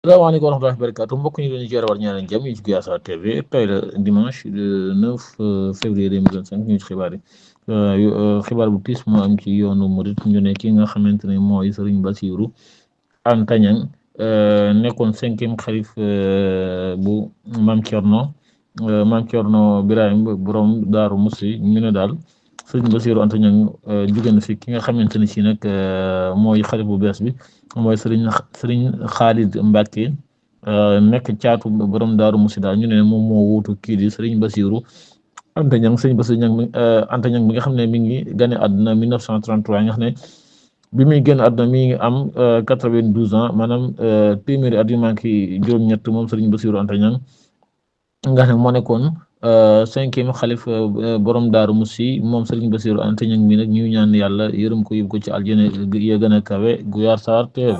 salaamaaleykum wa rahmatullahi wa barakaatu mbokk ñu leen war ñaanal jàmm ñu ci Guyaasa TV tey la dimanche le 9 février 2025 ñu ci xibaar yi xibaar bu tiis moo am ci yoonu murit ñu ne ki nga xamante ne mooy Serigne Bassirou Anta Niang nekkoon 5e xalif bu Maam Thierno Birahim borom Daaru Musi ñu ne daal Serigne Bassirou Anta Niang jóge na fi ki nga xamante ne si nag mooy xalif bu bees bi mooy Serigne Khalid Mbacke nekk caatu borom Daaru Musi daal ñu ne moom moo wuutu kii di Serigne Bassirou Anta Niang Serigne Bassirou Anta Niang bi nga xam ne mi ngi gane àdduna 1933 nga xam ne bi muy génn àdduna mi ngi am 92 ans maanaam téeméeri at yu manqué juróom-ñett moom Serigne Bassirou Anta Niang nga xam ne moo nekkoon 5e xalif borom Daaru Musi moom Serigne Bassirou Anta Niang mi nag ñu ñaan yàlla yërëm ko yóbbu ko ci aljana ya gën a kawe Guyaasa TV